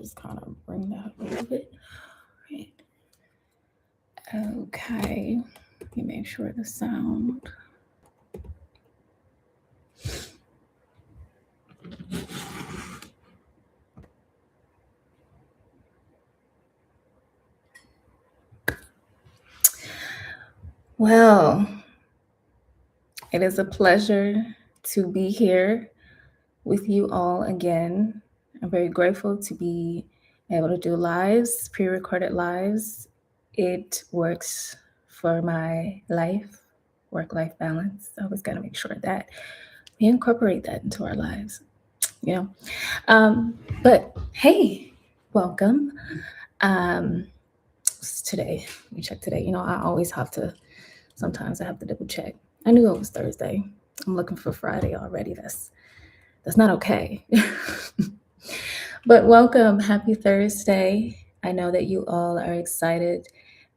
just kind of bring that a little bit. Right. Okay. Let me make sure the sound. Well, it is a pleasure to be here with you all again. I'm very grateful to be able to do lives, pre-recorded lives. It works for my life, work-life balance. I always got to make sure that we incorporate that into our lives, you know. But hey, welcome. Today, let me check today. I always have to. Sometimes I have to double check. I knew it was Thursday. I'm looking for Friday already. That's not okay. But welcome. Happy Thursday. I know that you all are excited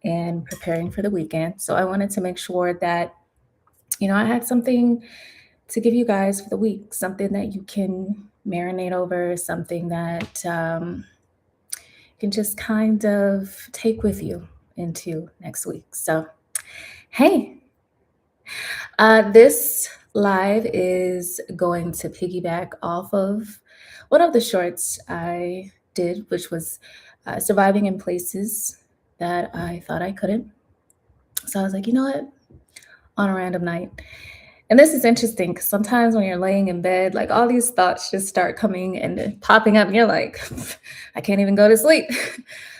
and preparing for the weekend. So I wanted to make sure that, I had something to give you guys for the week, something that you can marinate over, something that you can just kind of take with you into next week. So, hey, this live is going to piggyback off of one of the shorts I did, which was surviving in places that I thought I couldn't. So I was like, you know what? On a random night. And this is interesting because sometimes when you're laying in bed, like all these thoughts just start coming and popping up, and you're like, I can't even go to sleep.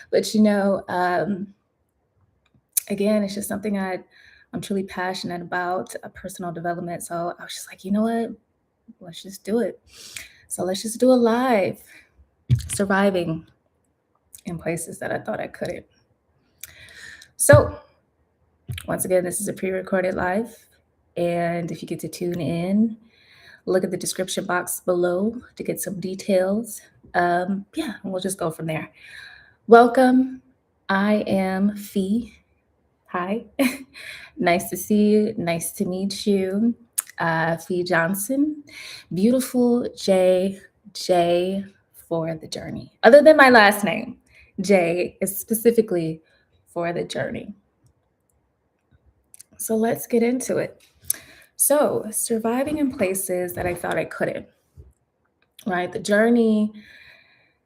But again, it's just something I'm truly passionate about, personal development. So I was just like, you know what? Let's just do it. So let's just do a live, surviving in places that I thought I couldn't. So once again, this is a pre-recorded live. And if you get to tune in, look at the description box below to get some details. And we'll just go from there. Welcome. I am Fee. Hi. Nice to see you. Nice to meet you. Fee Johnson. Beautiful J for the journey. Other than my last name, J is specifically for the journey. So let's get into it. So, surviving in places that I thought I couldn't, right? The journey,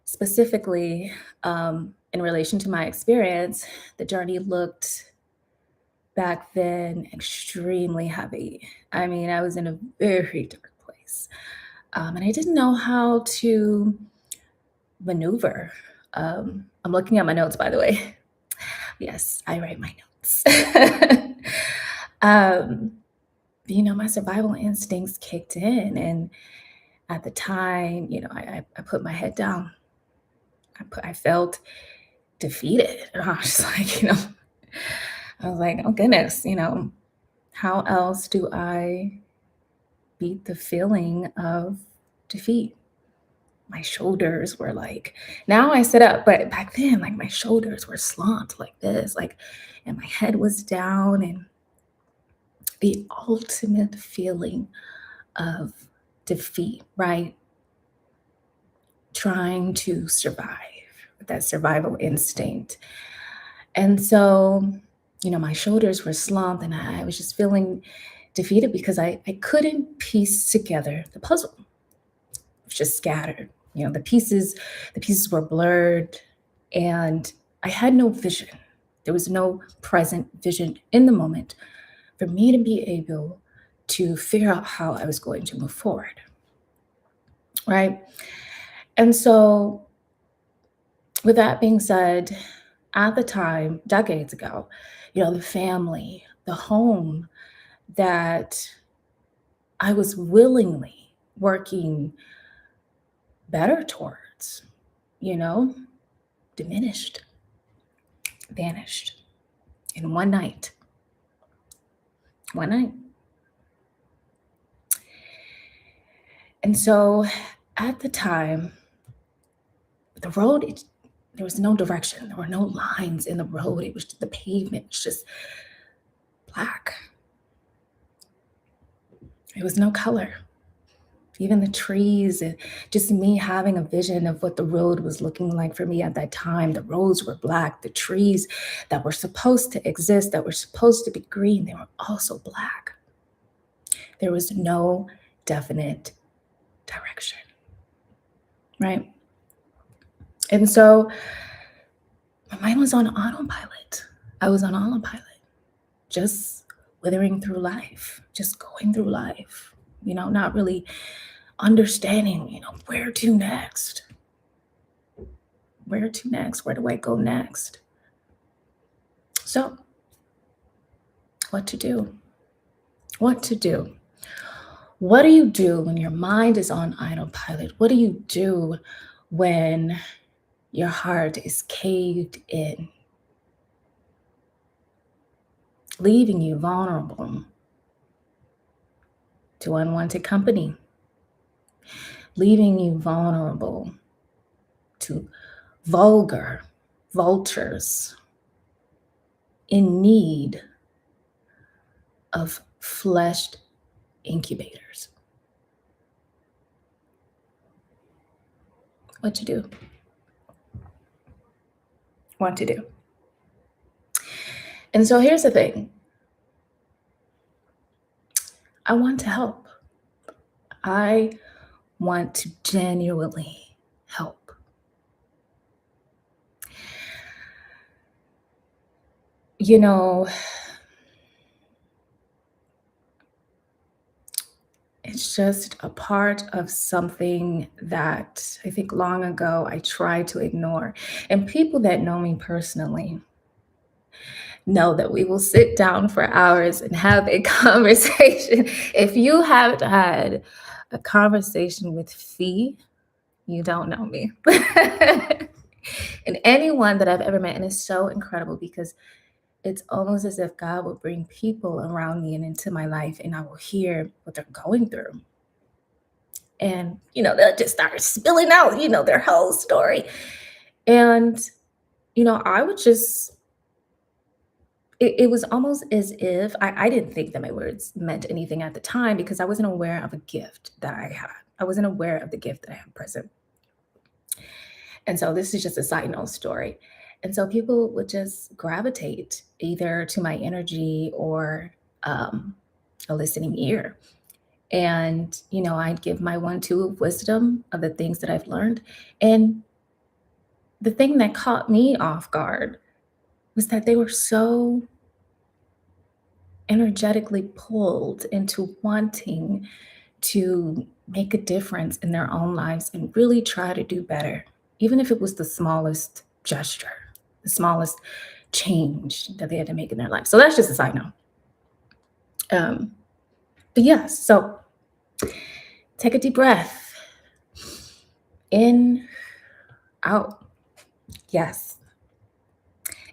specifically in relation to my experience, the journey looked back then extremely heavy. I mean, I was in a very dark place, and I didn't know how to maneuver. I'm looking at my notes, by the way. Yes, I write my notes. My survival instincts kicked in, and at the time, I put my head down. I felt defeated, and I was just like, I was like, oh goodness, how else do I beat the feeling of defeat? My shoulders were like, now I sit up, but back then, like my shoulders were slumped like this, and my head was down, and the ultimate feeling of defeat, right? Trying to survive, that survival instinct. And so, my shoulders were slumped, and I was just feeling defeated because I couldn't piece together the puzzle. It was just scattered. The pieces were blurred, and I had no vision. There was no present vision in the moment for me to be able to figure out how I was going to move forward, right? And so, with that being said, at the time, decades ago, the family, the home that I was willingly working better towards, diminished, vanished in one night. One night. And so at the time, the road, there was no direction. There were no lines in the road. It was just the pavement. It's just black. There was no color. even the trees, and just me having a vision of what the road was looking like for me at that time. The roads were black. The trees that were supposed to exist, that were supposed to be green, they were also black. There was no definite direction, right? And so my mind was on autopilot. I was on autopilot, just withering through life, just going through life, not really understanding, where to next? Where to next? Where do I go next? So, what to do? What to do? What do you do when your mind is on autopilot? What do you do when your heart is caved in, leaving you vulnerable to unwanted company, leaving you vulnerable to vultures in need of fleshed incubators? What to do? What to do? And so here's the thing. I want to help. I want to genuinely help. It's just a part of something that I think long ago I tried to ignore. And people that know me personally know that we will sit down for hours and have a conversation. If you haven't had a conversation with Fee, you don't know me. And anyone that I've ever met, and it's so incredible because it's almost as if God will bring people around me and into my life, and I will hear what they're going through. And, they'll just start spilling out, their whole story. And, I would just, it was almost as if I didn't think that my words meant anything at the time because I wasn't aware of a gift that I had. I wasn't aware of the gift that I have present. And so this is just a side note story. And so people would just gravitate either to my energy or a listening ear. And, I'd give my 1-2 of wisdom of the things that I've learned. And the thing that caught me off guard was that they were so energetically pulled into wanting to make a difference in their own lives and really try to do better, even if it was the smallest gesture, the smallest change that they had to make in their life. So that's just a side note. But yes, so take a deep breath. In, out. Yes.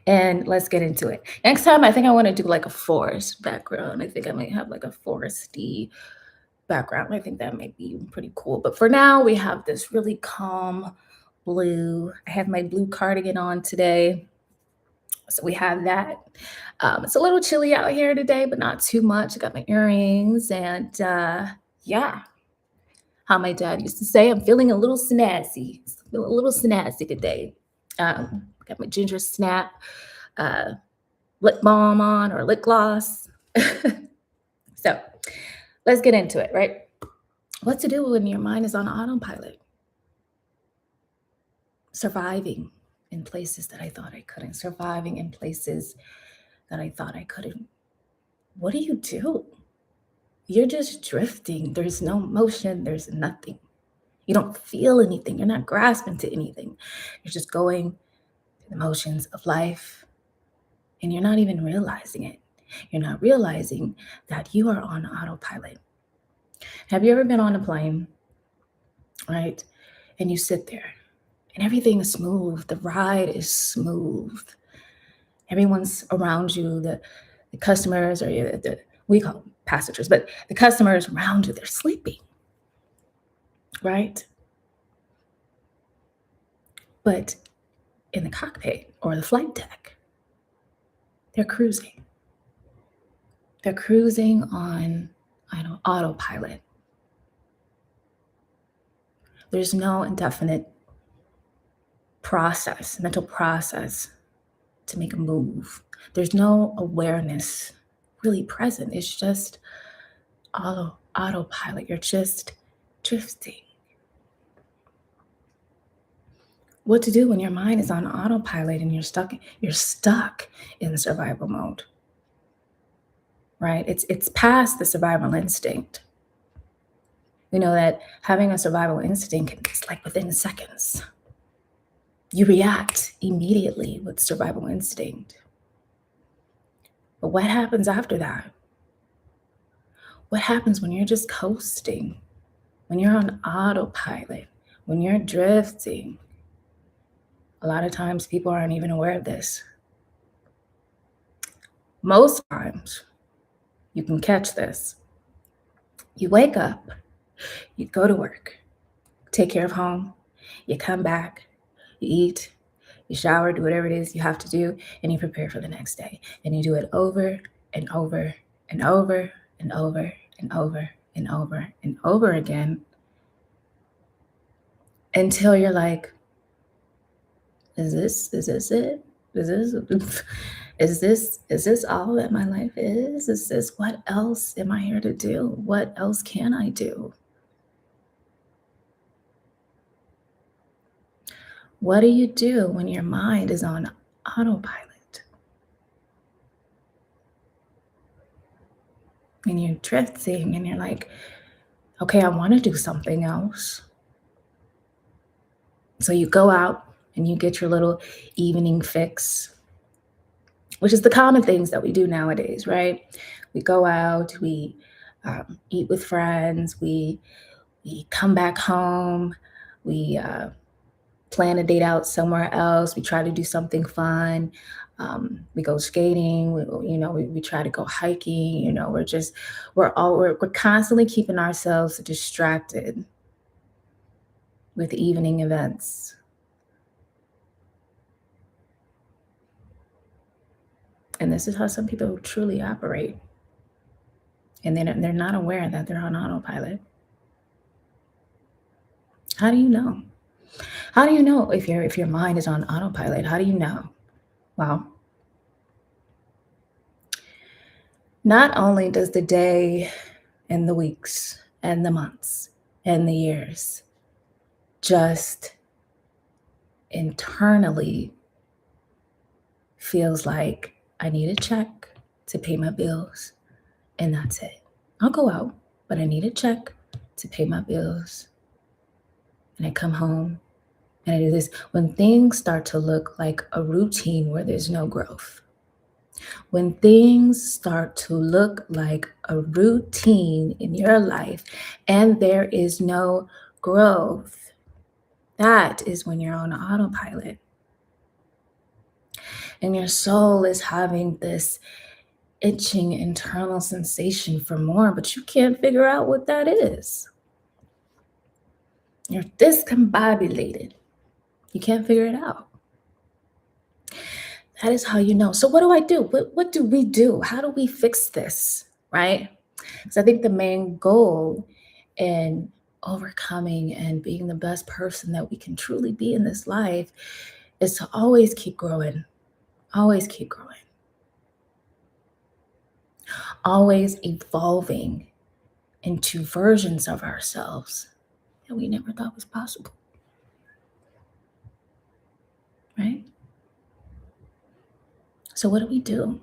And let's get into it. Next time, I think I want to do like a forest background. I think I might have like a foresty background. I think that might be pretty cool. But for now, we have this really calm blue. I have my blue cardigan on today. So we have that. It's a little chilly out here today, but not too much. I got my earrings and yeah. How my dad used to say, I'm feeling a little snazzy. Feeling a little snazzy today. Got my ginger snap, lip balm on or lip gloss. So let's get into it, right? What to do when your mind is on autopilot? Surviving in places that I thought I couldn't, surviving in places that I thought I couldn't. What do you do? You're just drifting. There's no motion. There's nothing. You don't feel anything. You're not grasping to anything. You're just going through the motions of life, and you're not even realizing it. You're not realizing that you are on autopilot. Have you ever been on a plane, right? And you sit there, and everything is smooth. The ride is smooth. Everyone's around you. The customers, or we call them passengers, but the customers around you, they're sleeping, right? But in the cockpit or the flight deck, they're cruising. They're cruising on autopilot. There's no indefinite mental process to make a move. There's no awareness really present. It's just autopilot. You're just drifting. What to do when your mind is on autopilot and you're stuck in survival mode, right? It's past the survival instinct. We know that having a survival instinct is like within seconds. You react immediately with survival instinct. But what happens after that? What happens when you're just coasting, when you're on autopilot, when you're drifting? A lot of times people aren't even aware of this. Most times you can catch this. You wake up, you go to work, take care of home, you come back, you eat, you shower, do whatever it is you have to do, and you prepare for the next day. And you do it over and over and over and over and over and over and over again until you're like, is this it? Is this all that my life is? Is this, what else am I here to do? What else can I do? What do you do when your mind is on autopilot? And you're drifting and you're like, okay, I want to do something else. So you go out and you get your little evening fix, which is the common things that we do nowadays, right? We go out, we eat with friends, we come back home, we plan a date out somewhere else, we try to do something fun, we go skating, we try to go hiking, we're constantly keeping ourselves distracted with evening events. And this is how some people truly operate. And they're not aware that they're on autopilot. How do you know? How do you know if your mind is on autopilot? How do you know? Well, not only does the day and the weeks and the months and the years just internally feels like I need a check to pay my bills, and that's it. I'll go out, but I need a check to pay my bills. And I come home and I do this. When things start to look like a routine where there's no growth, when things start to look like a routine in your life and there is no growth, that is when you're on autopilot. And your soul is having this itching internal sensation for more, but you can't figure out what that is. You're discombobulated. You can't figure it out. That is how you know. So what do I do? What do we do? How do we fix this, right? Because I think the main goal in overcoming and being the best person that we can truly be in this life is to always keep growing. Always keep growing. Always evolving into versions of ourselves that we never thought was possible. Right? So what do we do?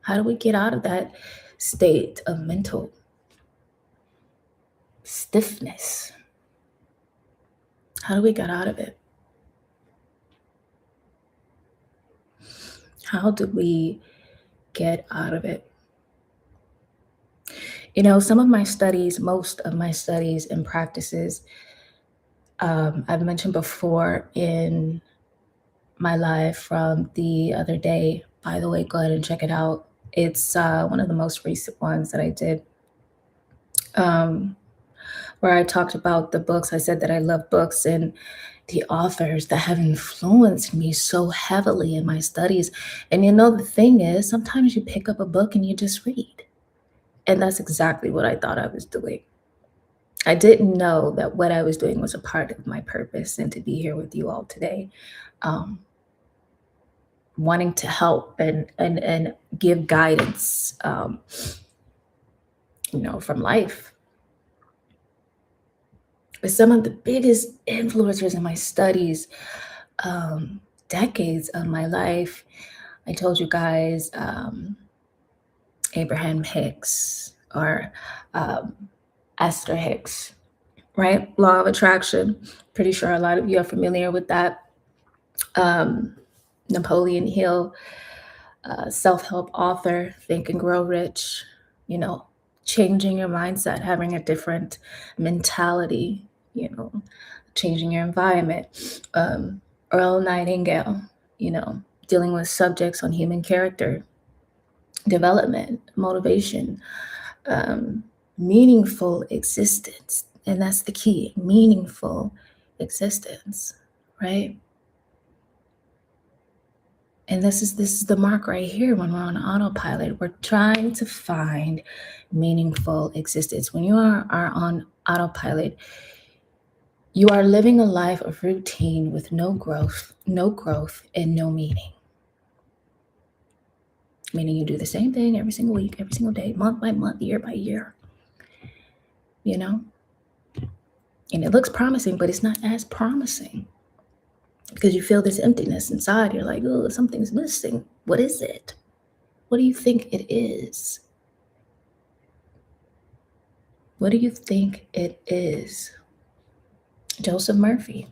How do we get out of that state of mental stiffness? How do we get out of it? How do we get out of it? Some of my studies, most of my studies and practices, I've mentioned before in my live from the other day. By the way, go ahead and check it out. It's one of the most recent ones that I did, where I talked about the books. I said that I love books and the authors that have influenced me so heavily in my studies. And the thing is, sometimes you pick up a book and you just read. And that's exactly what I thought I was doing. I didn't know that what I was doing was a part of my purpose, and to be here with you all today, um, wanting to help and give guidance, from life. But some of the biggest influencers in my studies, decades of my life, I told you guys, Abraham Hicks or um, Esther Hicks, right? Law of attraction. Pretty sure a lot of you are familiar with that. Um, Napoleon Hill, self-help author, Think and Grow Rich, you know, changing your mindset, having a different mentality, changing your environment. Earl Nightingale, dealing with subjects on human character, development, motivation, um, meaningful existence. And that's the key, meaningful existence, right? And this is the mark right here. When we're on autopilot, we're trying to find meaningful existence. When you are on autopilot, you are living a life of routine with no growth, and no meaning. Meaning you do the same thing every single week, every single day, month by month, year by year. And it looks promising, but it's not as promising because you feel this emptiness inside. You're like, oh, something's missing. What is it? What do you think it is? What do you think it is? Joseph Murphy.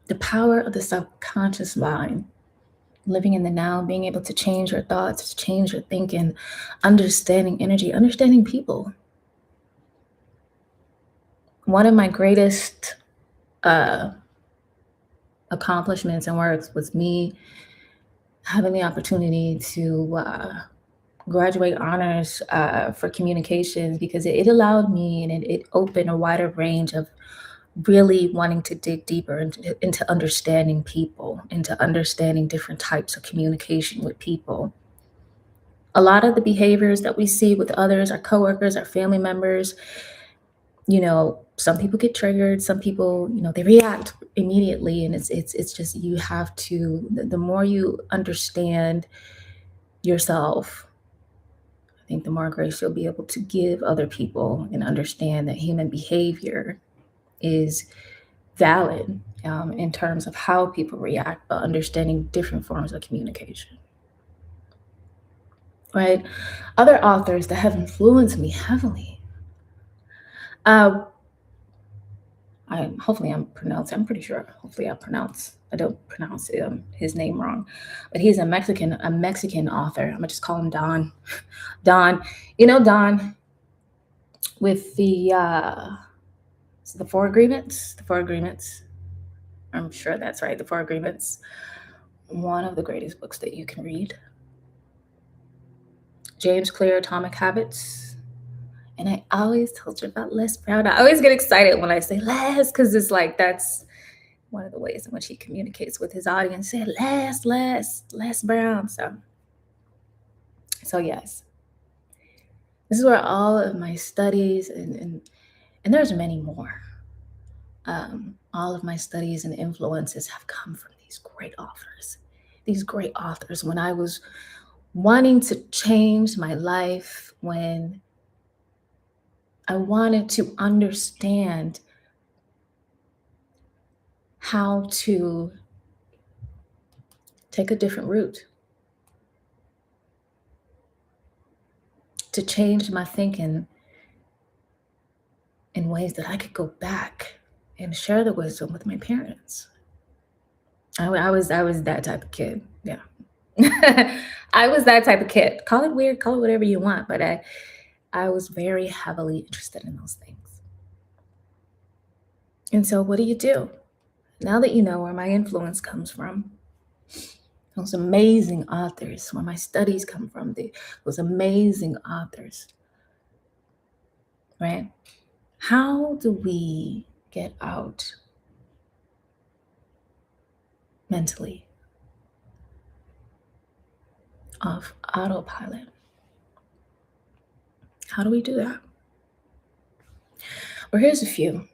The power of the subconscious mind. Living in the now, being able to change your thoughts, change your thinking, understanding energy, understanding people. One of my greatest accomplishments and works was me having the opportunity to graduate honors for communications, because it allowed me and it opened a wider range of really wanting to dig deeper into understanding people, into understanding different types of communication with people. A lot of the behaviors that we see with others, our coworkers, our family members, some people get triggered, some people, they react immediately. And it's just, you have to, the more you understand yourself, I think the more grace you'll be able to give other people and understand that human behavior is valid, in terms of how people react, but understanding different forms of communication. Right? Other authors that have influenced me heavily. Hopefully I'm pretty sure. Hopefully I don't pronounce his name wrong, but he's a Mexican author. I'm gonna just call him Don. Don, Don with the Four Agreements. The Four Agreements. I'm sure that's right. The Four Agreements. One of the greatest books that you can read. James Clear, Atomic Habits. And I always told you about Les Brown. I always get excited when I say Les, because it's like that's one of the ways in which he communicates with his audience. Say Les Brown. So yes, this is where all of my studies and there's many more. All of my studies and influences have come from these great authors. These great authors. When I was wanting to change my life, when I wanted to understand how to take a different route, to change my thinking in ways that I could go back and share the wisdom with my parents. I was that type of kid. Yeah. I was that type of kid. Call it weird, call it whatever you want, but I was very heavily interested in those things. And so what do? Now that you know where my influence comes from, those amazing authors, where my studies come from, those amazing authors, right? How do we get out mentally of autopilot? How do we do that? Well, here's a few.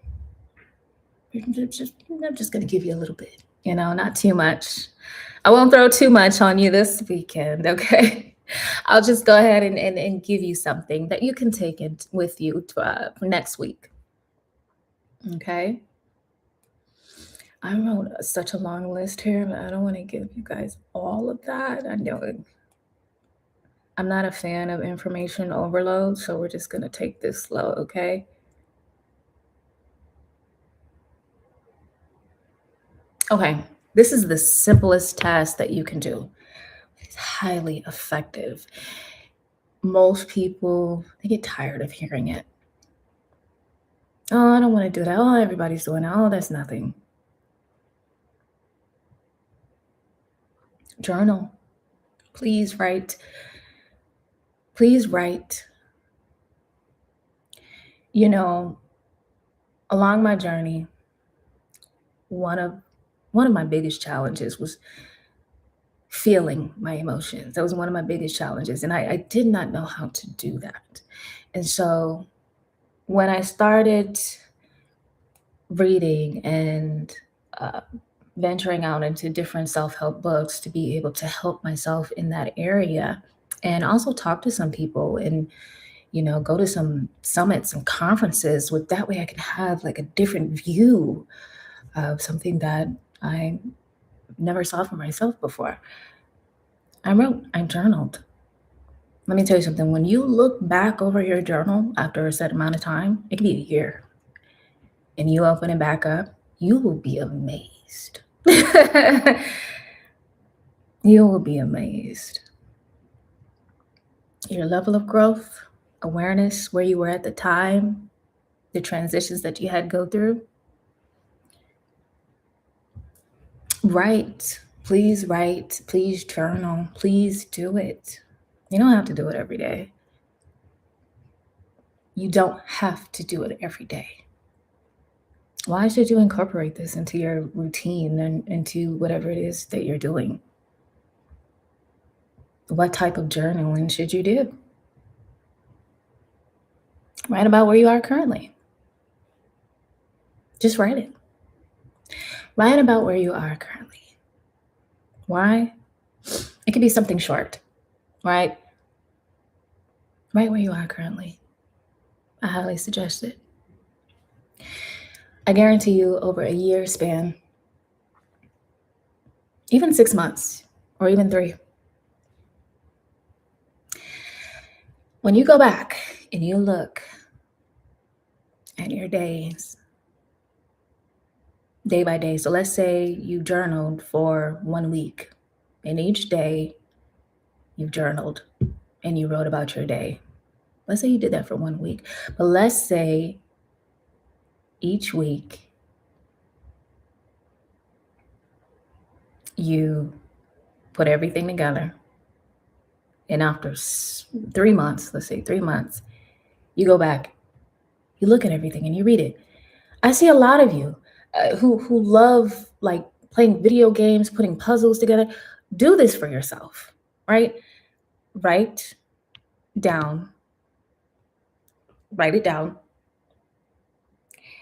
I'm just going to give you a little bit, not too much. I won't throw too much on you this weekend, okay? I'll just go ahead and give you something that you can take it with you for next week, okay? I wrote such a long list here, but I don't want to give you guys all of that. I know I'm not a fan of information overload, so we're just going to take this slow, okay? Okay, this is the simplest task that you can do. It's highly effective. Most people, they get tired of hearing it. Oh, I don't want to do that. Oh, everybody's doing that. Oh, that's nothing. Journal. Please write. Please write. Along my journey, one of my biggest challenges was feeling my emotions. That was one of my biggest challenges. And I did not know how to do that. And so when I started reading and venturing out into different self-help books to be able to help myself in that area, and also talk to some people and go to some summits and conferences, with that way I can have like a different view of something that I never saw for myself before. I journaled. Let me tell you something. When you look back over your journal after a set amount of time, it could be a year, and you open it back up, you will be amazed. You will be amazed. Your level of growth, awareness, where you were at the time, the transitions that you had go through. Write. Please write. Please journal. Please do it. You don't have to do it every day. You don't have to do it every day. Why should you incorporate this into your routine and into whatever it is that you're doing? What type of journaling should you do? Write about where you are currently. Just write it. Write about where you are currently. Why? It could be something short, right? Right where you are currently. I highly suggest it. I guarantee you, over a year span, even 6 months, or even 3, when you go back and you look at your days, day by day. So let's say you journaled for 1 week, and each day you've journaled and you wrote about your day. Let's say you did that for 1 week, but let's say each week you put everything together, and after 3 months, let's say 3 months, you go back, you look at everything and you read it. I see a lot of you who love like playing video games, putting puzzles together. Do this for yourself, right? Write it down,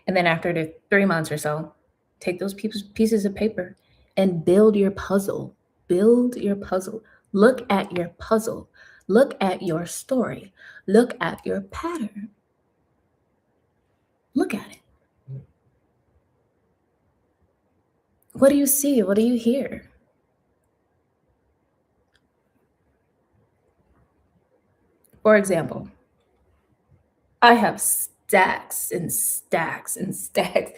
and then after the 3 months or so, take those pieces of paper and build your puzzle. Build your puzzle. Look at your puzzle. Look at your story. Look at your pattern. Look at it. What do you see? What do you hear? For example, I have stacks and stacks and stacks.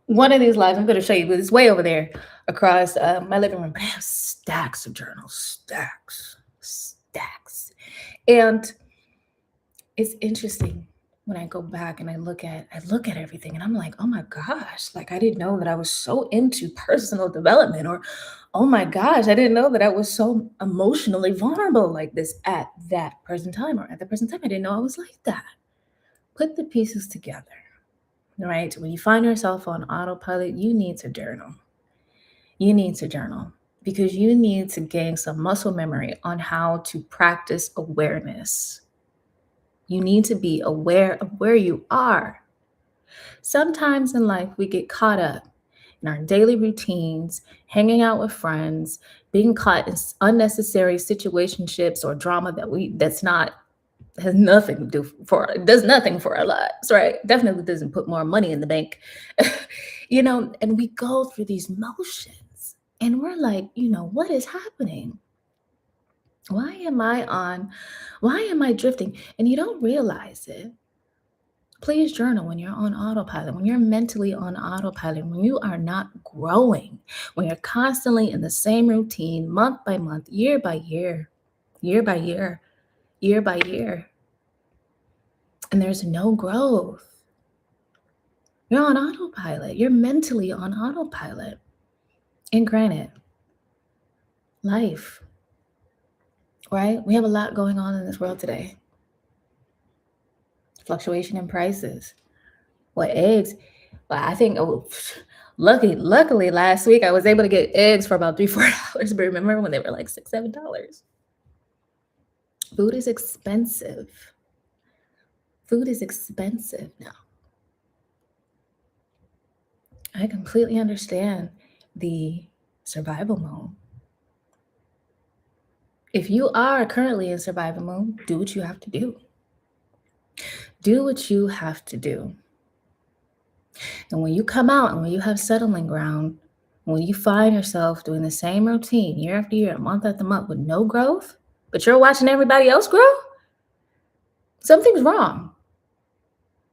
One of these lives, I'm going to show you, but it's way over there across my living room. But I have stacks of journals, stacks. And it's interesting when I go back and I look at everything, and I'm like, oh my gosh, like I didn't know that I was so into personal development, or oh my gosh, I didn't know that I was so emotionally vulnerable like this at that present time, or at the present time, I didn't know I was like that. Put the pieces together, right? When you find yourself on autopilot, you need to journal. You need to journal because you need to gain some muscle memory on how to practice awareness. You need to be aware of where you are. Sometimes in life, we get caught up in our daily routines, hanging out with friends, being caught in unnecessary situationships or drama that's not has nothing to do for does nothing for our lives, right? Definitely doesn't put more money in the bank. And we go through these motions and we're like, what is happening? Why am I on? Why am I drifting? And you don't realize it. Please journal when you're on autopilot, when you're mentally on autopilot, when you are not growing, when you're constantly in the same routine, month by month, year by year, year by year, year by year, and there's no growth. You're on autopilot. You're mentally on autopilot. And granted, life, right? We have a lot going on in this world today. Fluctuation in prices. What eggs? Well, I think luckily last week I was able to get eggs for about $3-4. But remember when they were like $6-7? Food is expensive. Food is expensive now. I completely understand the survival mode. If you are currently in survival mode, do what you have to do. Do what you have to do. And when you come out and when you have settling ground, when you find yourself doing the same routine year after year, month after month with no growth, but you're watching everybody else grow, something's wrong.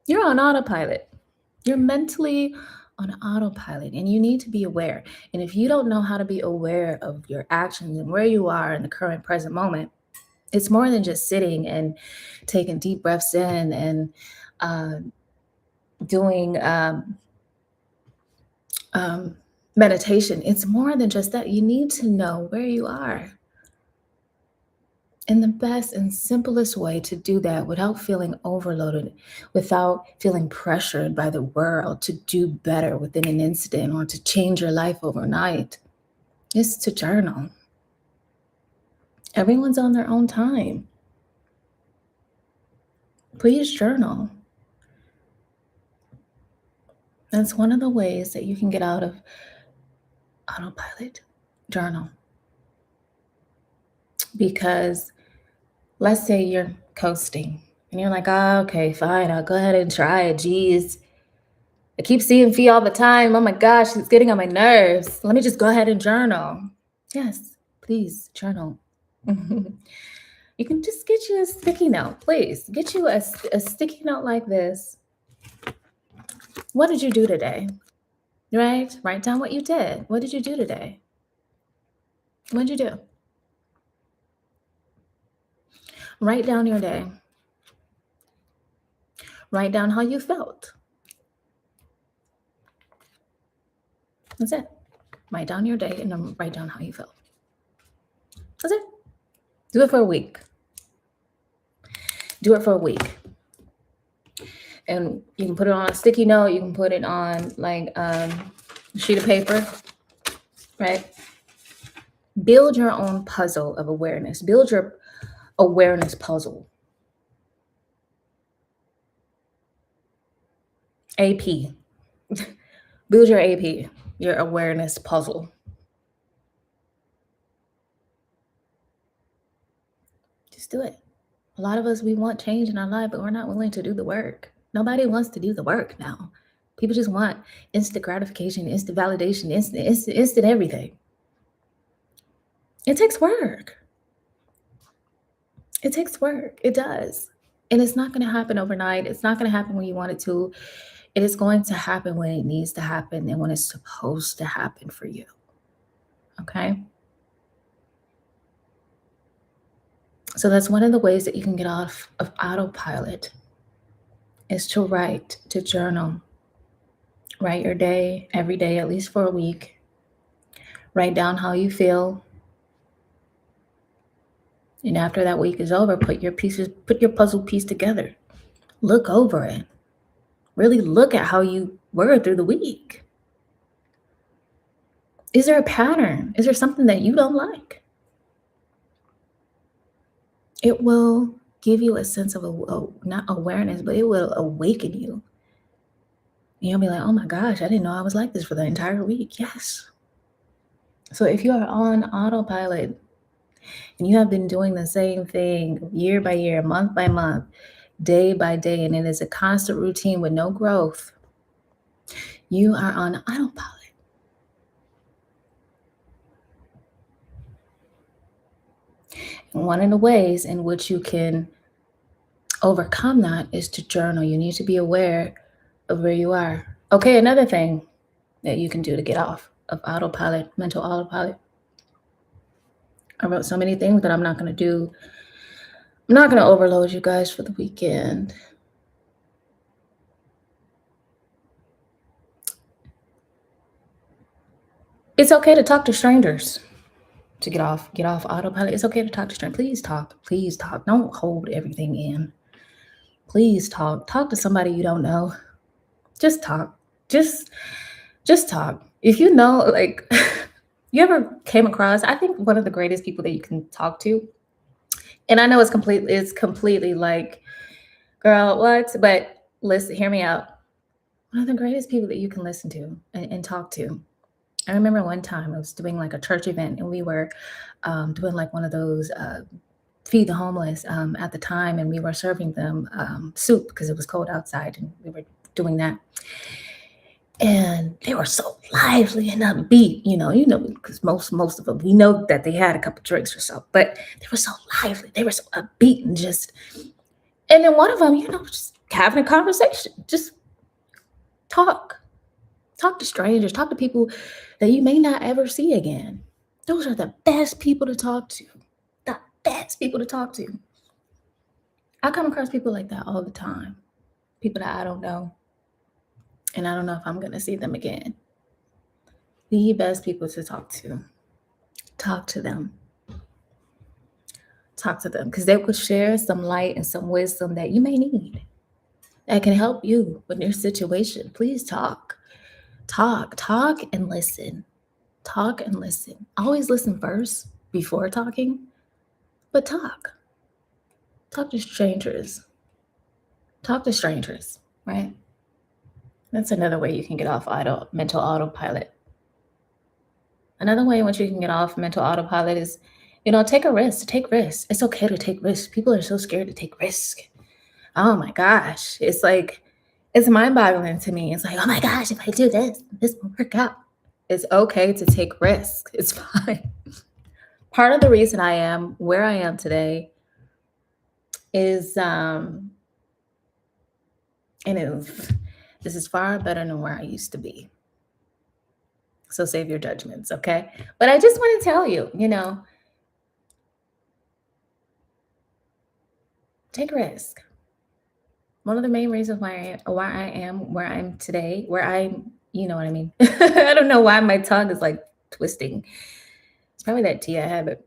You're on autopilot. You're mentally on autopilot and you need to be aware. And if you don't know how to be aware of your actions and where you are in the current present moment, it's more than just sitting and taking deep breaths in and doing meditation. It's more than just that. You need to know where you are. And the best and simplest way to do that without feeling overloaded, without feeling pressured by the world to do better within an instant or to change your life overnight, is to journal. Everyone's on their own time. Please journal. That's one of the ways that you can get out of autopilot. Journal. Because let's say you're coasting and you're like, okay, fine, I'll go ahead and try it. Geez, I keep seeing Fee all the time. Oh my gosh, it's getting on my nerves. Let me just go ahead and journal. Yes, please journal. You can just get you a sticky note, please. Get you a sticky note like this. What did you do today? Right? Write down what you did. What did you do today? What did you do? Write down your day. Write down how you felt. That's it. Write down your day and then write down how you felt. That's it. Do it for a week. Do it for a week. And you can put it on a sticky note. You can put it on like a sheet of paper, right? Build your own puzzle of awareness. Build your awareness puzzle. AP. Build your AP, your awareness puzzle. Just do it. A lot of us, we want change in our life, but we're not willing to do the work. Nobody wants to do the work now. People just want instant gratification, instant validation, instant everything. It takes work. It takes work. It does. And it's not going to happen overnight. It's not going to happen when you want it to. It is going to happen when it needs to happen and when it's supposed to happen for you. Okay? So that's one of the ways that you can get off of autopilot is to write, to journal. Write your day every day, at least for a week. Write down how you feel. And after that week is over, put your puzzle piece together. Look over it. Really look at how you were through the week. Is there a pattern? Is there something that you don't like? It will give you a sense of not awareness, but it will awaken you. You'll be like, oh my gosh, I didn't know I was like this for the entire week. Yes. So if you are on autopilot and you have been doing the same thing year by year, month by month, day by day, and it is a constant routine with no growth, you are on autopilot. And one of the ways in which you can overcome that is to journal. You need to be aware of where you are. Okay, another thing that you can do to get off of autopilot, mental autopilot. I wrote so many things, but I'm not going to overload you guys for the weekend. It's okay to talk to strangers to get off autopilot. It's okay to talk to strangers. Please talk. Please talk. Don't hold everything in. Please talk. Talk to somebody you don't know. Just talk. Just talk. If you know, like, you ever came across, I think one of the greatest people that you can talk to, and I know it's completely like, girl, what? But listen, hear me out. One of the greatest people that you can listen to and talk to. I remember one time I was doing like a church event, and we were doing like one of those feed the homeless at the time, and we were serving them soup because it was cold outside, and we were doing that. And they were so lively and upbeat, because most of them, we know that they had a couple drinks or so, but they were so lively, they were so upbeat, and then one of them, just having a conversation, just talk to strangers, talk to people that you may not ever see again. Those are the best people to talk to. The best people to talk to. I come across people like that all the time. People that I don't know. And I don't know if I'm going to see them again. The best people to talk to. Talk to them. Talk to them. Because they will share some light and some wisdom that you may need. That can help you with your situation. Please talk. Talk and listen. Talk and listen. Always listen first before talking, but talk. Talk to strangers. Talk to strangers, right? That's another way you can get off mental autopilot. Another way in which you can get off mental autopilot is, take a risk. Take risks. It's okay to take risks. People are so scared to take risk. Oh my gosh. It's like, it's mind-boggling to me. It's like, oh my gosh, if I do this will work out. It's okay to take risks. It's fine. Part of the reason I am where I am today is, this is far better than where I used to be. So save your judgments, okay? But I just want to tell you, take risk. One of the main reasons why I am where I'm today, where I'm, you know what I mean? I don't know why my tongue is like twisting. It's probably that tea I had, but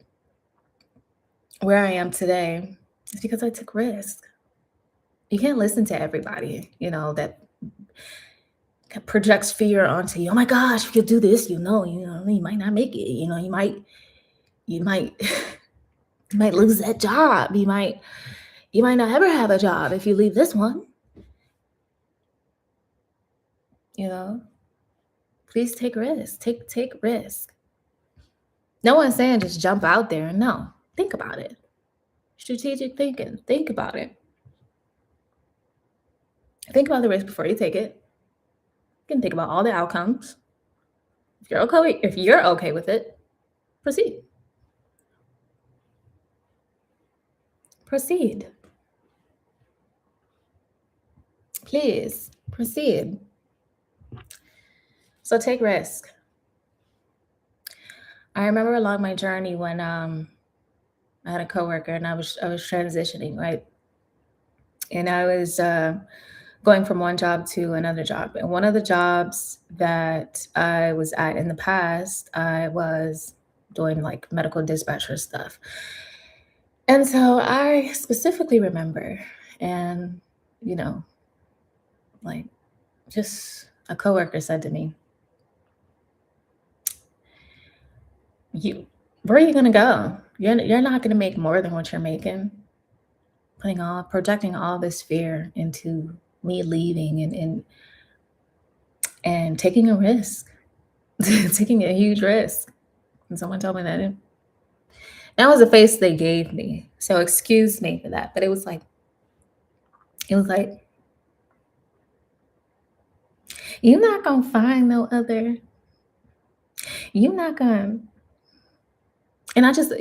where I am today is because I took risk. You can't listen to everybody, that projects fear onto you. Oh my gosh, if you do this, you might not make it. You might you might lose that job. You might not ever have a job if you leave this one. Please take risks. Take risk. No one's saying just jump out there. No, think about it. Strategic thinking. Think about it. Think about the risk before you take it. You can think about all the outcomes. If you're okay with it, proceed. Proceed. Please proceed. So take risk. I remember along my journey when I had a coworker and I was transitioning, right? And I was going from one job to another job. And one of the jobs that I was at in the past, I was doing like medical dispatcher stuff. And so I specifically remember, and, like just a coworker said to me, where are you going to go? You're not going to make more than what you're making. Projecting all this fear into me leaving and and taking a risk, taking a huge risk. And someone told me that was the face they gave me. So excuse me for that. But it was like, you're not gonna find no other. You're not gonna. And I just,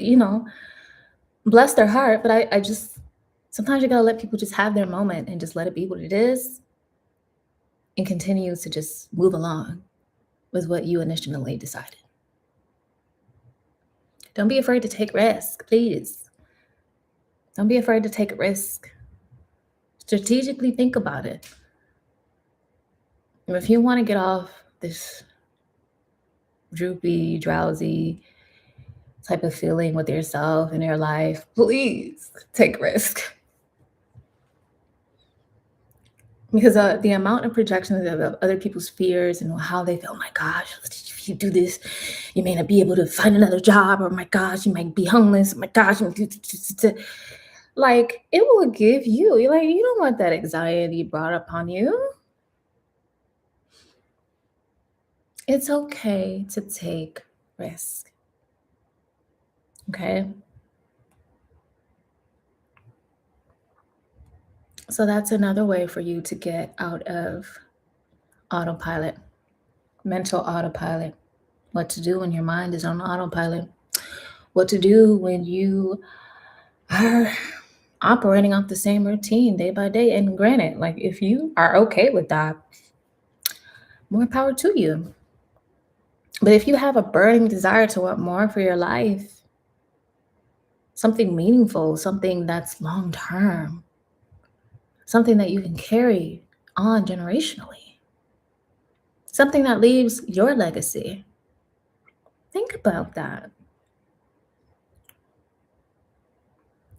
bless their heart. But I just sometimes you gotta let people just have their moment and just let it be what it is, and continue to just move along with what you initially decided. Don't be afraid to take risk, please. Don't be afraid to take a risk. Strategically think about it. And if you want to get off this droopy, drowsy type of feeling with yourself and your life, please take risk. Because the amount of projections of other people's fears and how they feel, oh my gosh, if you do this, you may not be able to find another job, or oh my gosh, you might be homeless, oh my gosh, like it will give you're like, you don't want that anxiety brought upon you. It's okay to take risk. Okay. So that's another way for you to get out of autopilot, mental autopilot. What to do when your mind is on autopilot. What to do when you are operating off the same routine day by day. And granted, like if you are okay with that, more power to you. But if you have a burning desire to want more for your life, something meaningful, something that's long term, something that you can carry on generationally, something that leaves your legacy, think about that.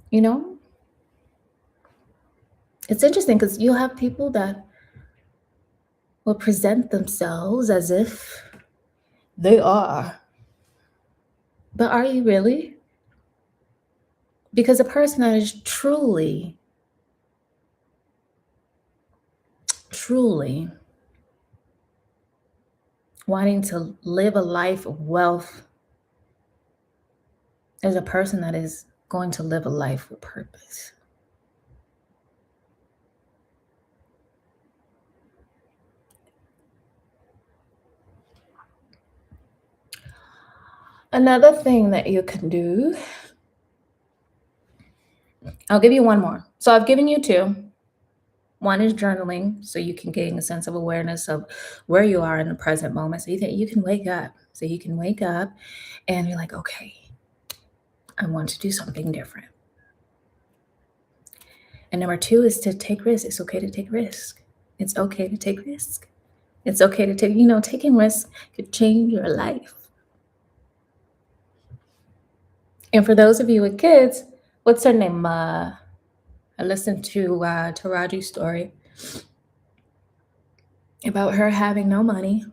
You know, it's interesting because you'll have people that will present themselves as if they are. But are you really? Because a person that is truly, truly wanting to live a life of wealth is a person that is going to live a life with purpose. Another thing that you can do, I'll give you one more. So I've given you two. One is journaling, so you can gain a sense of awareness of where you are in the present moment. So you can wake up. So you can wake up and you're like, okay, I want to do something different. And number two is to take risks. It's okay to take risk. It's okay to take risk. It's okay to take, taking risks could change your life. And for those of you with kids, what's her name? I listened to Taraji's story about her having no money,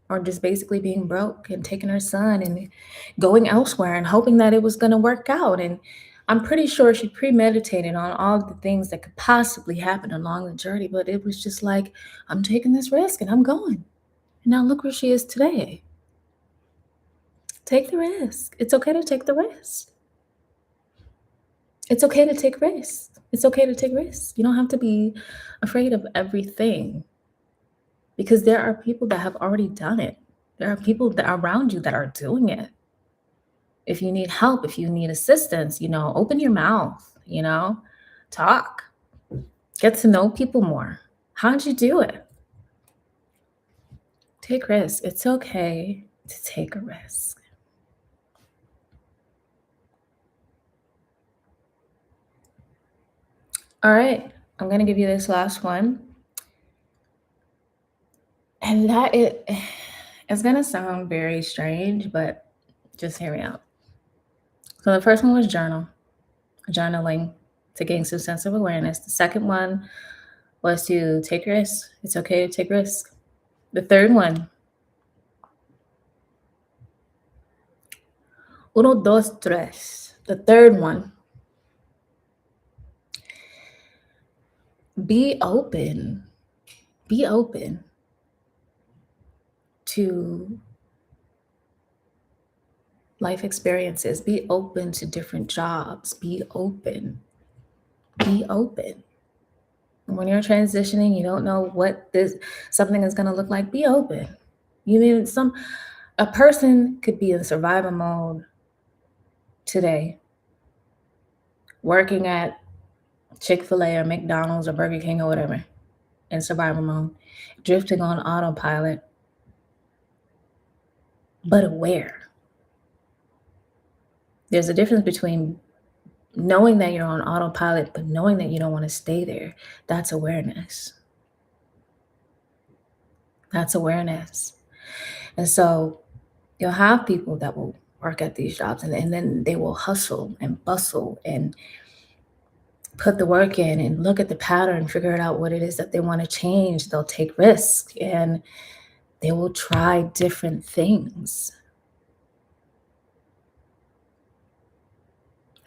or just basically being broke and taking her son and going elsewhere and hoping that it was going to work out. And I'm pretty sure she premeditated on all the things that could possibly happen along the journey, but it was just like, I'm taking this risk and I'm going. And now look where she is today. Take the risk. It's okay to take the risk. It's okay to take risks. It's okay to take risks. You don't have to be afraid of everything, because there are people that have already done it. There are people that are around you that are doing it. If you need help, if you need assistance, open your mouth, talk, get to know people more. How'd you do it? Take risks. It's okay to take a risk. All right, I'm going to give you this last one. And that it's going to sound very strange, but just hear me out. So the first one was journaling to gain some sense of awareness. The second one was to take risks. It's okay to take risks. The third one, uno, dos, tres. The third one, be open. Be open. to life experiences. Be open to different jobs. Be open. Be open. When you're transitioning, you don't know what something is going to look like. Be open. You mean a person could be in survival mode today, working at Chick-fil-A or McDonald's or Burger King or whatever, in survival mode, drifting on autopilot, but aware. There's a difference between knowing that you're on autopilot, but knowing that you don't want to stay there. That's awareness. That's awareness. And so you'll have people that will work at these jobs and then they will hustle and bustle and put the work in and look at the pattern, figure out what it is that they want to change. They'll take risks and they will try different things.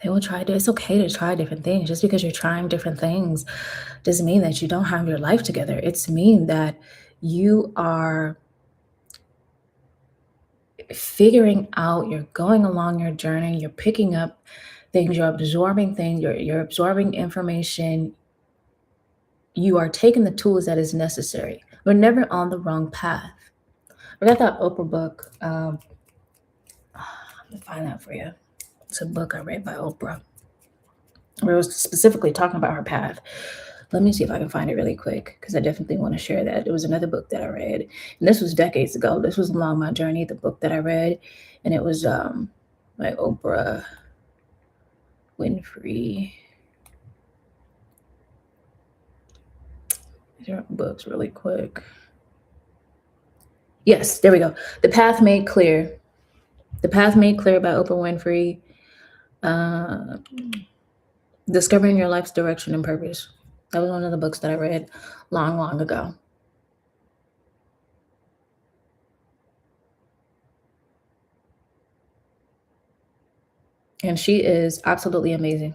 It's okay to try different things. Just because you're trying different things doesn't mean that you don't have your life together. It's mean that you are figuring out, you're going along your journey, you're picking up things, you're absorbing things, you're absorbing information. You are taking the tools that is necessary. We're never on the wrong path. I read that Oprah book. Let me find that for you. It's a book I read by Oprah, where it was specifically talking about her path. Let me see if I can find it really quick, because I definitely want to share that. It was another book that I read, and this was decades ago. This was along my journey, the book that I read, and it was by Oprah Winfrey. Different books really quick. Yes, there we go. The Path Made Clear. The Path Made Clear by Oprah Winfrey. Discovering Your Life's Direction and Purpose. That was one of the books that I read long ago. And she is absolutely amazing.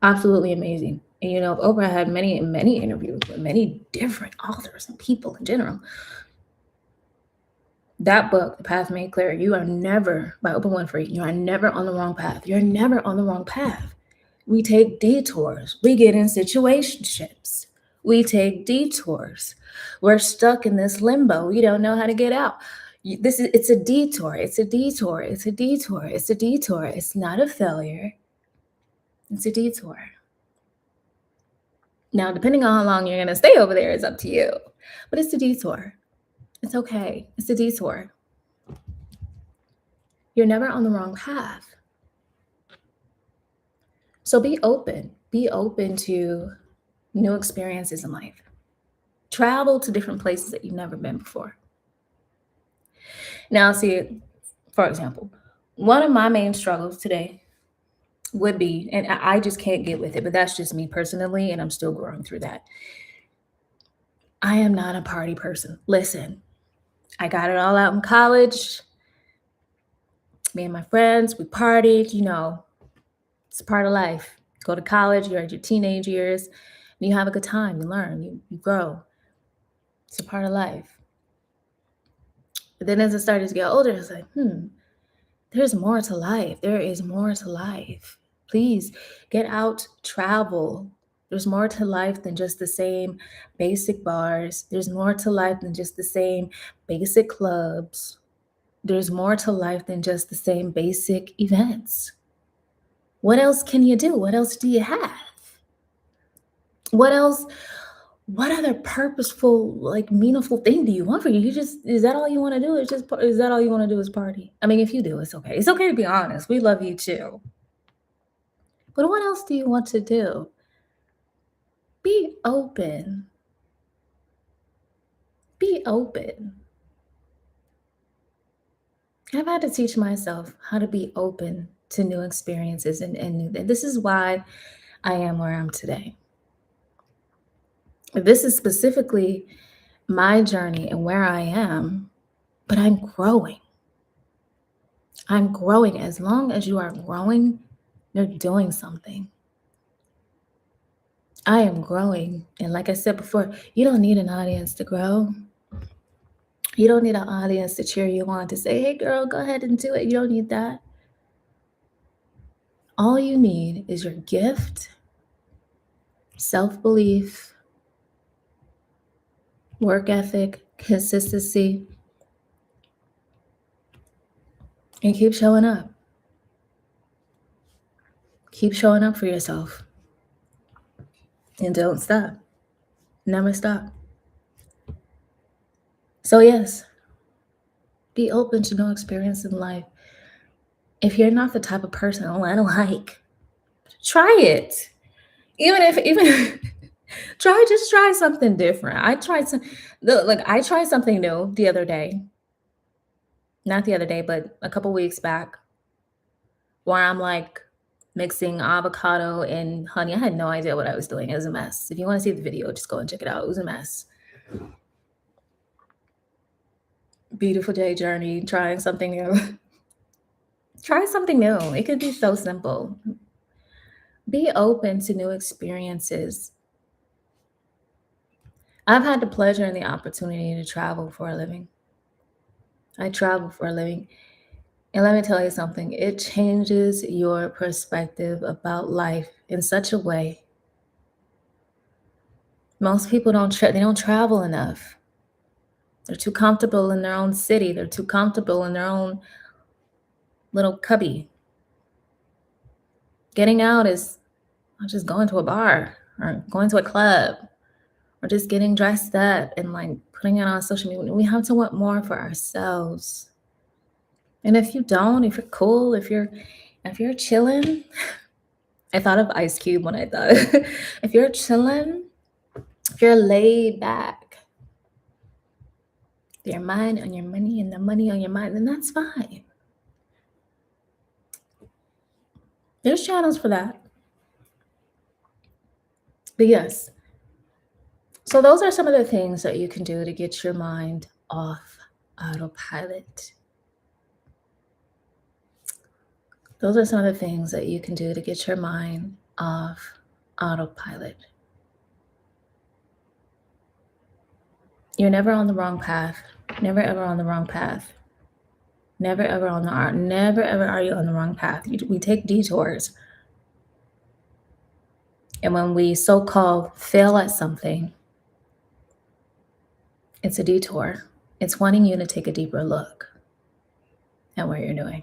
Absolutely amazing. And Oprah had many interviews with many different authors and people in general. That book, The Path Made Clear, you are never, by Oprah Winfrey, you are never on the wrong path. You're never on the wrong path. We take detours. We get in situationships. We take detours. We're stuck in this limbo. We don't know how to get out. It's a detour. It's a detour. It's a detour. It's a detour. It's not a failure. It's a detour. Now, depending on how long you're going to stay over there is up to you. But it's a detour. It's okay. It's a detour. You're never on the wrong path. So be open. Be open to new experiences in life. Travel to different places that you've never been before. Now, see, for example, one of my main struggles today would be, and I just can't get with it, but that's just me personally, and I'm still growing through that. I am not a party person. Listen, I got it all out in college. Me and my friends, we partied, it's a part of life. Go to college, you're at your teenage years, and you have a good time, you learn, you grow. It's a part of life. But then as I started to get older, I was like, there's more to life. There is more to life. Please get out, travel. There's more to life than just the same basic bars. There's more to life than just the same basic clubs. There's more to life than just the same basic events. What else can you do? What else do you have? What else? What other purposeful, meaningful thing do you want for you? Is that all you want to do? Is that all you want to do is party? I mean, if you do, it's okay. It's okay to be honest. We love you too. But what else do you want to do? Be open. Be open. I've had to teach myself how to be open to new experiences and new. This is why I am where I am today. This is specifically my journey and where I am, but I'm growing. I'm growing. As long as you are growing, you're doing something. I am growing. And like I said before, you don't need an audience to grow. You don't need an audience to cheer you on to say, hey, girl, go ahead and do it. You don't need that. All you need is your gift, self belief, work ethic, consistency, and keep showing up. Keep showing up for yourself. And don't stop. Never stop. So, yes, be open to new experience in life. If you're not the type of person I like, try it. Even try something different. I tried something new the other day. Not the other day, but a couple weeks back, where I'm like mixing avocado and honey. I had no idea what I was doing. It was a mess. If you want to see the video, just go and check it out. It was a mess. Beautiful day journey, trying something new. Try something new. It could be so simple. Be open to new experiences. I've had the pleasure and the opportunity to travel for a living. I travel for a living. And let me tell you something, it changes your perspective about life in such a way. Most people they don't travel enough. They're too comfortable in their own city. They're too comfortable in their own little cubby. Getting out is not just going to a bar or going to a club or just getting dressed up and like putting it on social media. We have to want more for ourselves. And if you don't, if you're cool, if you're chilling, I thought of Ice Cube when I thought if you're chilling, if you're laid back, your mind on your money and the money on your mind, then that's fine. There's channels for that. But yes. So those are some of the things that you can do to get your mind off autopilot. Those are some of the things that you can do to get your mind off autopilot. You're never on the wrong path. Never ever on the wrong path. Never ever are you on the wrong path. We take detours. And when we so-called fail at something, it's a detour. It's wanting you to take a deeper look at what you're doing.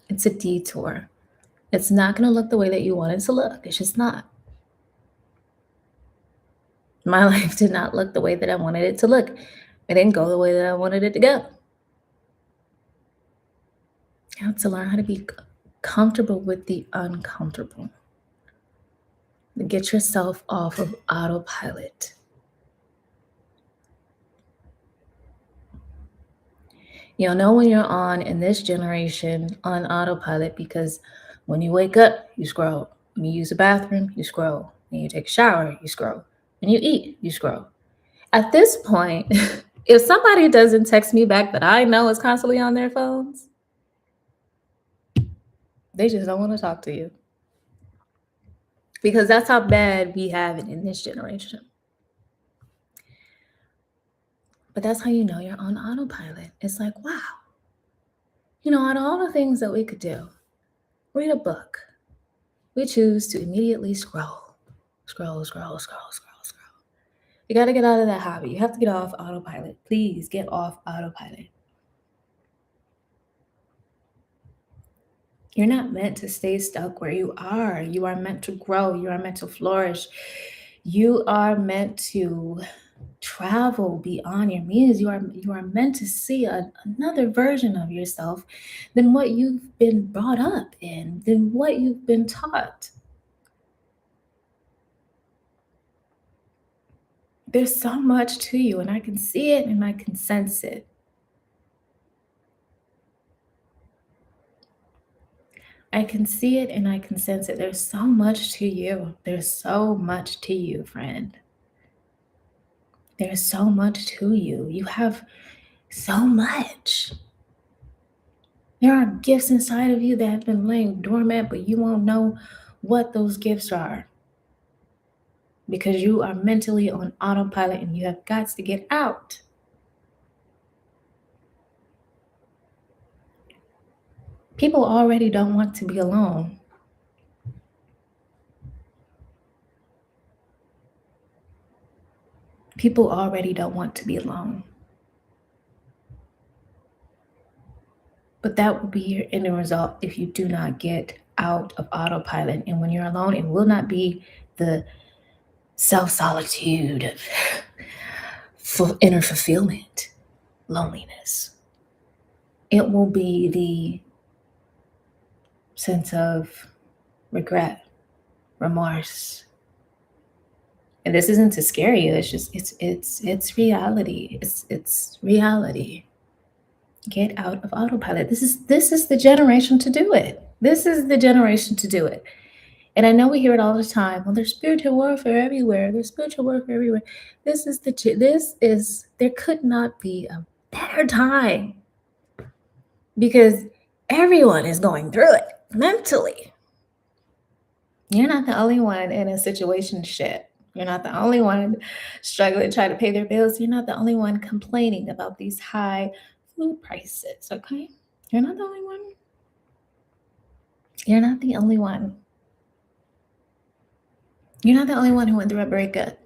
It's a detour. It's not going to look the way that you want it to look. It's just not. My life did not look the way that I wanted it to look. It didn't go the way that I wanted it to go. You have to learn how to be comfortable with the uncomfortable. Get yourself off of autopilot. You'll know when you're on in this generation on autopilot because when you wake up, you scroll. When you use the bathroom, you scroll. When you take a shower, you scroll. When you eat, you scroll. At this point, if somebody doesn't text me back that I know is constantly on their phones, they just don't want to talk to you. Because that's how bad we have it in this generation. But that's how you know you're on autopilot. It's like, wow. Out of all the things that we could do, read a book, we choose to immediately scroll. You got to get out of that hobby. You have to get off autopilot. Please get off autopilot. You're not meant to stay stuck where you are. You are meant to grow. You are meant to flourish. You are meant to travel beyond your means. You are meant to see another version of yourself than what you've been brought up in, than what you've been taught. There's so much to you, and I can see it and I can sense it. I can see it and I can sense it. There's so much to you. There's so much to you, friend. There's so much to you. You have so much. There are gifts inside of you that have been laying dormant, but you won't know what those gifts are because you are mentally on autopilot and you have got to get out. People already don't want to be alone. People already don't want to be alone. But that will be your end result if you do not get out of autopilot. And when you're alone, it will not be the self-solitude of inner fulfillment, loneliness. It will be the sense of regret, remorse. And this isn't to scare you. It's just it's reality. It's reality. Get out of autopilot. This is the generation to do it. This is the generation to do it. And I know we hear it all the time. Well, there's spiritual warfare everywhere. There's spiritual warfare everywhere. There could not be a better time because everyone is going through it mentally. You're not the only one in a situation shit. You're not the only one struggling trying to pay their bills. You're not the only one complaining about these high food prices, okay? You're not the only one. You're not the only one. You're not the only one who went through a breakup.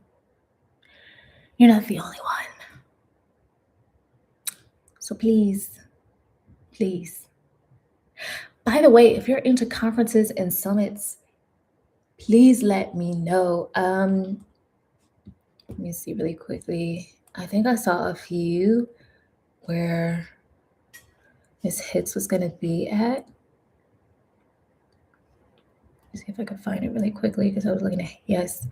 You're not the only one. So please. By the way, if you're into conferences and summits, please let me know. Let me see really quickly. I think I saw a few where Miss Hicks was going to be at. Let's see if I can find it really quickly because I was looking at, yes.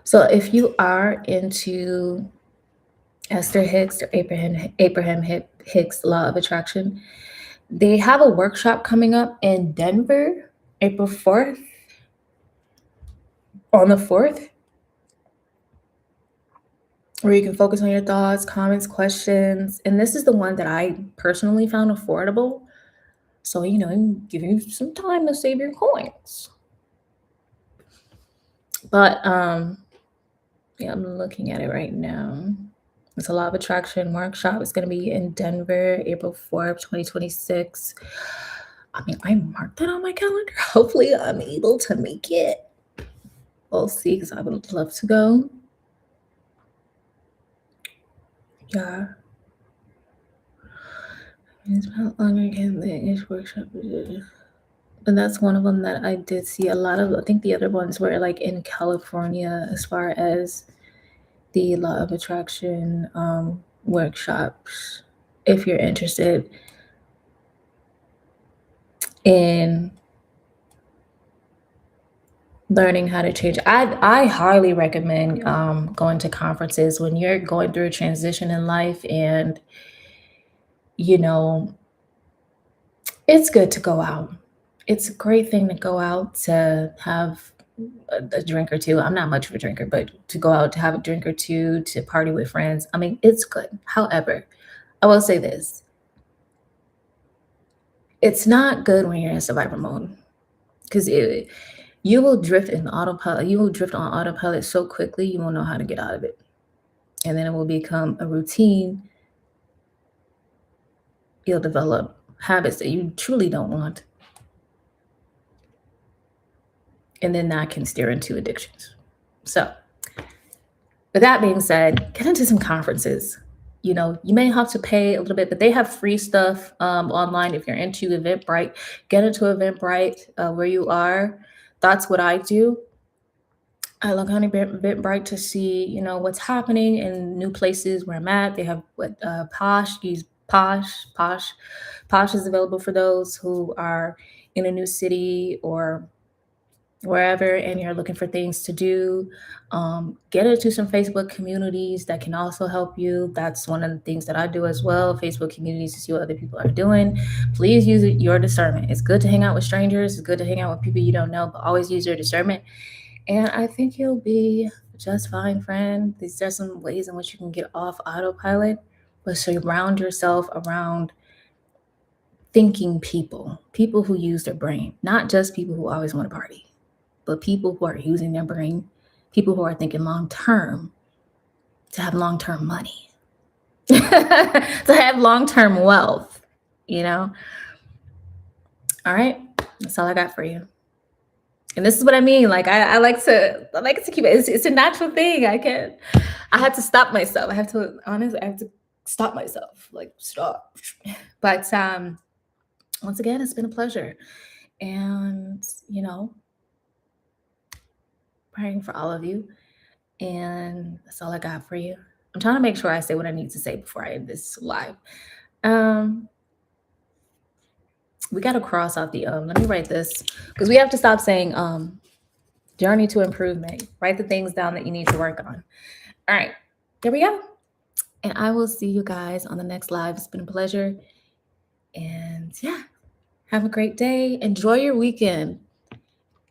So if you are into Esther Hicks or Abraham Hicks Law of Attraction, they have a workshop coming up in Denver, April 4th. On the 4th, where you can focus on your thoughts, comments, questions. And this is the one that I personally found affordable. So, I'm giving you some time to save your coins. But yeah, I'm looking at it right now. It's a Law of Attraction workshop. It's going to be in Denver, April 4th, 2026. I mean, I marked that on my calendar. Hopefully I'm able to make it. We'll see, because I would love to go. Yeah. It's about longer than the English workshop. And that's one of them that I did see a lot of. I think the other ones were like in California as far as the Law of Attraction workshops. If you're interested in learning how to change, I highly recommend going to conferences when you're going through a transition in life, and it's good to go out. It's a great thing to go out to have a drink or two. I'm not much of a drinker, but to go out to have a drink or two, to party with friends, I mean, it's good. However, I will say this. It's not good when you're in survival mode, because you will drift in autopilot. You will drift on autopilot so quickly, you won't know how to get out of it. And then it will become a routine. You'll develop habits that you truly don't want. And then that can steer into addictions. So with that being said, get into some conferences. You may have to pay a little bit, but they have free stuff online. If you're into Eventbrite, get into Eventbrite where you are. That's what I do. I look on Eventbrite to see, what's happening in new places where I'm at. They have Posh. Use Posh. Posh is available for those who are in a new city or wherever, and you're looking for things to do. Get into some Facebook communities that can also help you. That's one of the things that I do as well. Facebook communities to see what other people are doing. Please use your discernment. It's good to hang out with strangers. It's good to hang out with people you don't know, but always use your discernment. And I think you'll be just fine, friend. These are some ways in which you can get off autopilot, but surround yourself around thinking people who use their brain, not just people who always want to party, but people who are using their brain, people who are thinking long-term to have long-term money. to have long-term wealth, you know? All right. That's all I got for you. And this is what I mean. Like I like to keep it. It's a natural thing. I had to stop myself. I have to honestly I have to stop myself. Like stop. But once again, it's been a pleasure. And praying for all of you. And that's all I got for you. I'm trying to make sure I say what I need to say before I end this live. Um, we got to cross out the let me write this because we have to stop saying journey to improvement. Write the things down that you need to work on. All right, there we go. And I will see you guys on the next live. It's been a pleasure. And yeah, have a great day. Enjoy your weekend.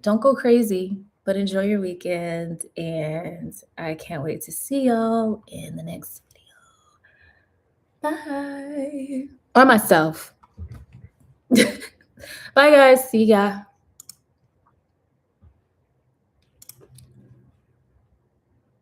Don't go crazy, but enjoy your weekend. And I can't wait to see y'all in the next video. Bye. Or myself. Bye, guys. See ya.